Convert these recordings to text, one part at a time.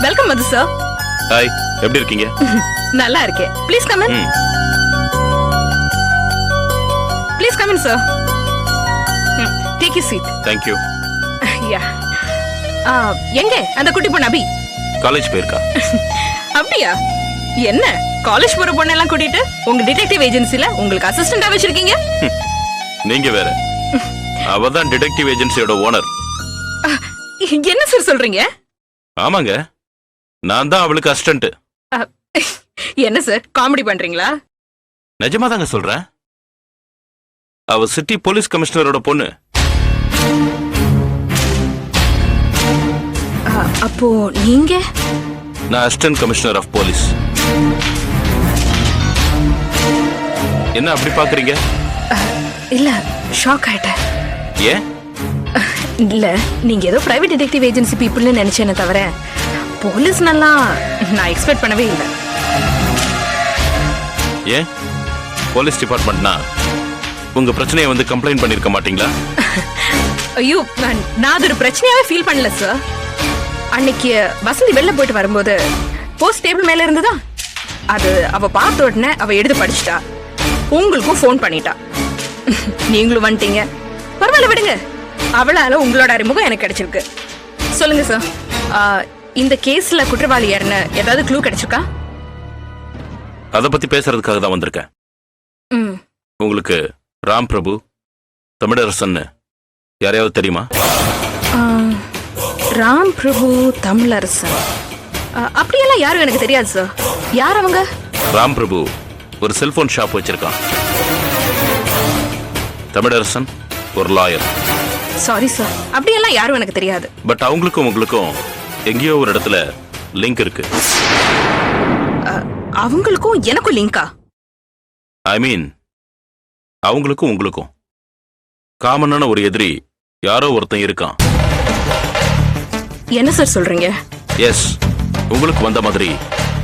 Welcome மது sir. Hi, எப்படி இருக்கீங்க? நல்லா இருக்கேன். Please come in. Please come in sir. Take you seat. Thank you. Yeah. எங்க அந்த குட்டி பொண்ணு அபி? காலேஜ் போயிருக்கா. அப்படியா? என்ன காலேஜ் போற பொண்ணெல்லாம் கூட்டிட்டு உங்க டிடெக்டிவ் ஏஜென்சில உங்களுக்கு அசிஸ்டண்டா வச்சிருக்கீங்க? நீங்க வேற. அவ தான் டிடெக்டிவ் ஏஜென்சியோட ஓனர். என்ன சார் சொல்றீங்க? ஆமாங்க, நான் தான் அவளுக்கு அசிஸ்டன்ட். என்ன சார் காமெடி பண்றீங்களா? நிஜமா தாங்க சொல்றேன். அவ சிட்டி போலீஸ் கமிஷனரோட பொண்ணு. அப்போ நீங்க? நான் அசிஸ்டன்ட் கமிஷனர் ஆஃப் போலீஸ். என்ன அப்படி பாக்குறீங்க? இல்ல, ஷாக் ஆயிட்டேன். ஏன்? இல்ல, நீங்க ஏதோ பிரைவேட் டிடெக்டிவ் ஏஜென்சி பீப்புள்னு நினைச்சேனே தவிர போலீஸ் நல்லா நான் எக்ஸ்பெக்ட் பண்ணவே இல்லை. ஏன்? போலீஸ் டிபார்ட்மெண்ட்னா உங்க பிரச்சனையை வந்து கம்ப்ளைண்ட் பண்ணிருக்க மாட்டீங்களா? ஐயோ, நான் அது ஒரு பிரச்சனையாவே ஃபீல் பண்ணல சார். அன்னைக்கு வசந்தி வெளில போயிட்டு வரும்போது போஸ்ட் டேபிள் மேல இருந்ததா, அது அவ பார்த்த உடனே அவ எடுத்து படிச்சுட்டா. உங்களுக்கும் ஃபோன் பண்ணிட்டா. நீங்களும் வந்துட்டீங்க. பரவாயில்ல விடுங்க, அவளால உங்களோட அறிமுகம் எனக்கு கிடைச்சிருக்கு. சொல்லுங்க சார், இந்த கேஸ்ல குற்றவாளி யாருன்னு ஏதாவது க்ளூ கிடைச்சிருக்கா? அத பத்தி பேசுறதுக்காக தான் வந்திருக்கேன். உங்களுக்கு ராம் பிரபு, தமிழரசன் யாரையாவது தெரியுமா? ராம் பிரபு, தமிழரசன் அப்படியெல்லாம் யாரும் எனக்கு தெரியாது சார். யார் அவங்க? ராம் பிரபு ஒரு செல்போன் ஷாப் வச்சிருக்கான். தமிழரசன் ஒரு லாயர். சாரி சார், அப்படியெல்லாம் யாரும் எனக்கு தெரியாது. பட் அவங்களுக்கும் உங்களுக்கும் எங்கேயோ ஒரு இடத்துல லிங்க் இருக்கு. அவங்களுக்கும் எனக்கும் லிங்கா? ஐ மீன், அவங்களுக்கும் உங்களுக்கும் காமனான ஒரு எதிரி யாரோ ஒருத்தன் இருக்கான். என்ன சார் சொல்றீங்க? எஸ், உங்களுக்கு வந்த மாதிரி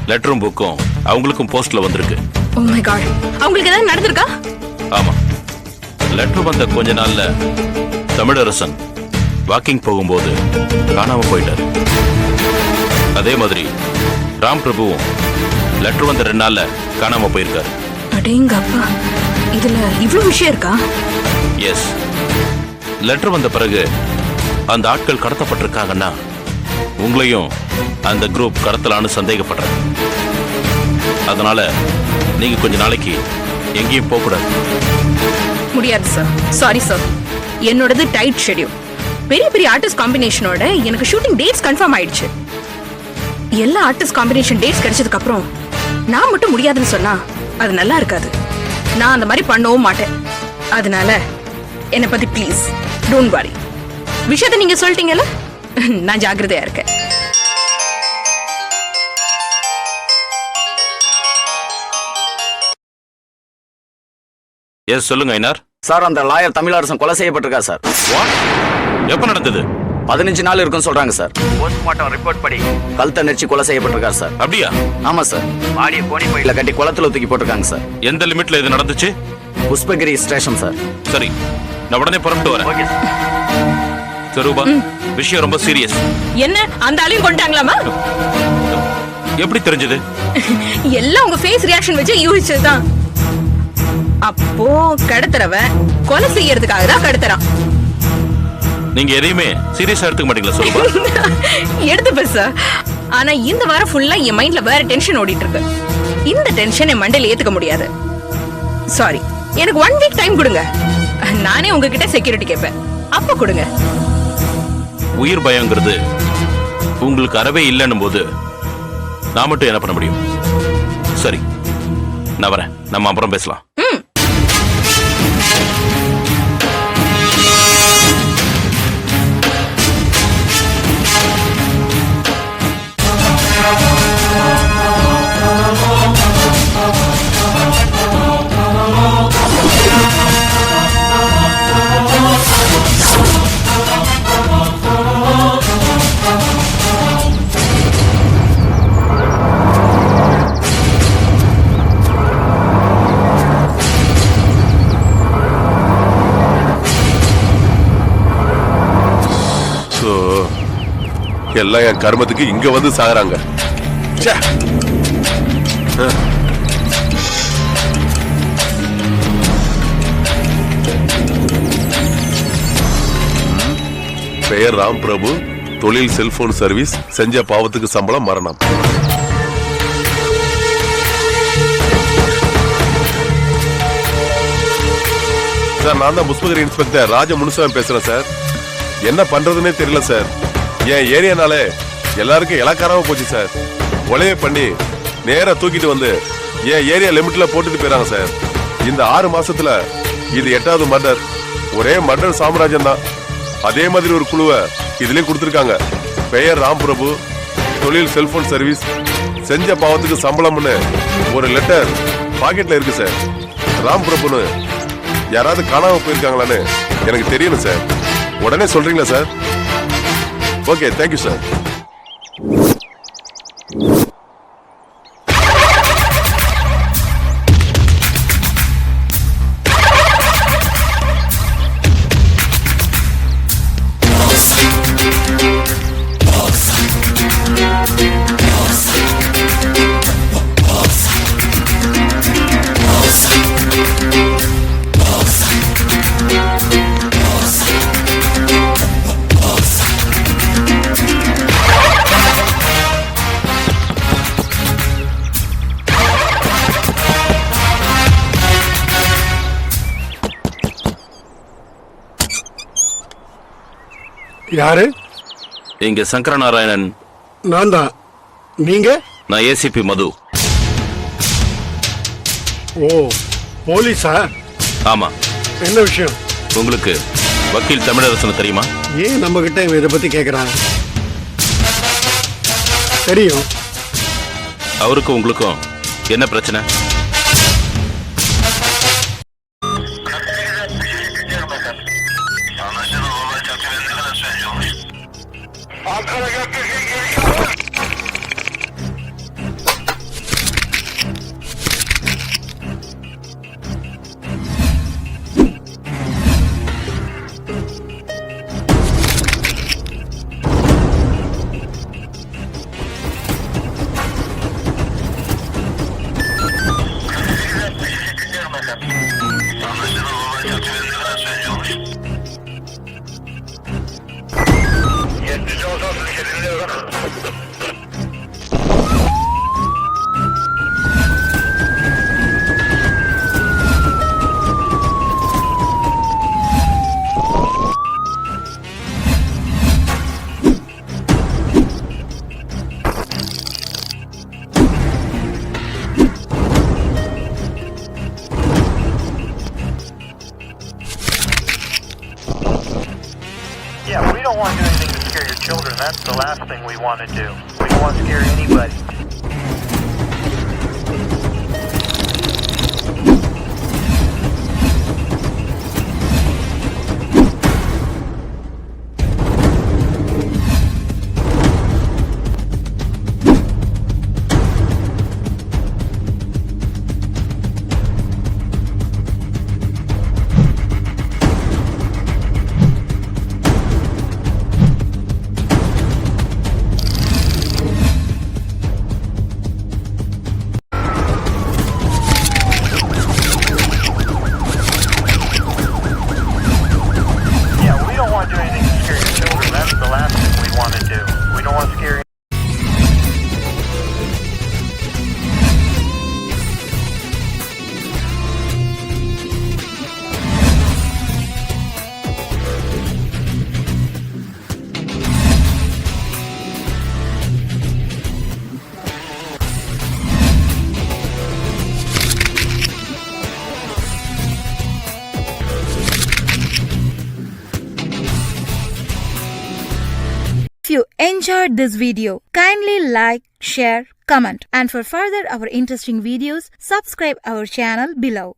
லெட்டரும் புக்கும் அவங்களுக்கும் போஸ்ட்ல வந்திருக்கு. ஓ மை காட், அவங்களுக்கு ஏதாவது நடந்திருக்கா? ஆமா, லெட்டர் வந்த கொஞ்ச நாள்ல தமிழரசன் வாக்கிங் போகும்போது காணாம போயிட்டார். அதே மாதிரி ராம் பிரபுவும் லெட்டர் வந்த 2 நாள்ல காணாம போயிருக்காரு. அடேங்கப்பா, இதுல இவ்வளவு விஷயம் இருக்கா? எஸ், லெட்டர் வந்த பிறகு அந்த ஆட்கள் கடத்தப்பட்டிருக்காங்கன்னா உங்களையும் அந்த குரூப் கடத்தலான்னு சந்தேகப்படுறேன். அதனால நீங்க கொஞ்ச நாளைக்கு எங்கேயும் போக கூடாது. முடியாது சார், சாரி சார். என்னோடது டைட் ஷெட்யூல். பெரிய பெரிய ஆர்டிஸ்ட் காம்பினேஷனோட எனக்கு ஷூட்டிங் டேட்ஸ் கன்ஃபார்ம் ஆயிடுச்சு. எல்லா ஆர்டிஸ்ட் காம்பினேஷன் டேட்ஸ் கிடைச்சதுக்கு அப்புறம் நான் மட்டும் முடியாதுன்னு சொன்னா அது நல்லா இருக்காது. நான் அந்த மாதிரி பண்ணவும் மாட்டேன். அதனால என்னை பத்தி ப்ளீஸ் டோன்ட் வரி. விஷயத்தை நீங்க சொல்லிட்டீங்கல்ல, நான் ஜாக்கிரதையா இருக்கேன். எஸ், சொல்லுங்க ஐனார். சார், அந்த லாயர் தமிழரசன் கொலை செய்யப்பட்டிருக்கா சார். எப்ப நடந்தது? 15 நாள் இருக்குன்னு சொல்றாங்க சார். போஸ்ட்மார்ட்டம் ரிப்போர்ட் படி கழுத்தை நெரிச்சு கொலை செய்யப்பட்டிருக்காரு சார். அப்படியா? ஆமா சார். பாடிய கோணி பையில கட்டி குளத்துல தூக்கி போட்டிருக்காங்க சார். எந்த லிமிட்ல இது நடந்துச்சு? Pushpagiri station sir. சரி, நான் உடனே புறப்பட்டு வரேன். Okay sir. சரூபா, விஷயம் ரொம்ப சீரியஸ். என்ன, அந்த ஆளையும் கொண்டாங்களாமா? எப்படி தெரிஞ்சது? எல்லாம் உங்க ஃபேஸ் ரியாக்ஷன் வச்சு யூகிச்சதுதான். அப்போ கடத்துறவன் கொலை செய்யறதுக்காக தான் கடத்துறான். நீங்க எதையுமே சீரியஸா எடுத்துக்க மாட்டீங்களா சரூபா? எடுத்துப்பேன் சார். ஆனா இந்த வாரம் ஃபுல்லா என் மைண்ட்ல வேற டென்ஷன் ஓடிட்டு இருக்கு. இந்த டென்ஷன் என் மண்டையில ஏத்துக்க முடியாது. சாரி, எனக்கு 1 வீக் டைம் கொடுங்க. நானே உங்ககிட்ட செக்யூரிட்டி கேட்பேன். அப்ப கொடுங்க. உயிர் பயங்கிறது உங்களுக்கு அறவே இல்லைன்னும் போது நான் மட்டும் என்ன பண்ண முடியும்? சரி, நான் வரேன். நம்ம அப்புறம் பேசலாம். எல்லாம் என் கர்மத்துக்கு இங்க வந்து சாகுறாங்க. ச்சே. பெயர் ராம் பிரபு, தொழில் செல்போன் சர்வீஸ், செஞ்ச பாவத்துக்கு சம்பளம் மரணம். சார், நான் தான் புஷ்பகிரி இன்ஸ்பெக்டர் ராஜ முனுசாமி பேசுறேன் சார். என்ன பண்றதுன்னே தெரியல சார். என் ஏரியானாலே எல்லாருக்கும் இலக்காரமா போச்சு சார். கொலையை பண்ணி நேரா தூக்கிட்டு வந்து என் ஏரியா லிமிட்ல போட்டுட்டு போயிறாங்க சார். இந்த 6 மாசத்துல இது 8வது மர்டர். ஒரே மர்டர் சாம்ராஜ்யம் தான். அதே மாதிரி ஒரு குழுவை இதுலயே கொடுத்திருக்காங்க. பெயர் ராம் பிரபு, தொழில் செல்போன் சர்வீஸ், செஞ்ச பாவத்துக்கு சம்பளம்னு ஒரு லெட்டர் பாக்கெட்ல இருக்கு சார். ராம் பிரபுன்னு யாராவது காணாம போயிருக்காங்களான்னு எனக்கு தெரியணும் சார். உடனே சொல்றீங்களா சார்? Okay, thank you sir. யாரு? இங்க சங்கரநாராயணன். நான் தான். நீங்க? நான் ஏசிபி மது. ஓ, போலீஸா? ஆமா. என்ன விஷயம்? உங்களுக்கு வக்கீல் தமிழரசன் தெரியுமா? ஏன் நம்ம கிட்ட இதை பத்தி கேக்குறான்? தெரியும். அவருக்கும் உங்களுக்கும் என்ன பிரச்சனை? Yeah, we don't want to do anything to scare your children. That's the last thing we want to do. We don't want to scare anybody. If you enjoyed this video, kindly like, share, comment, and for further our interesting videos, subscribe our channel below.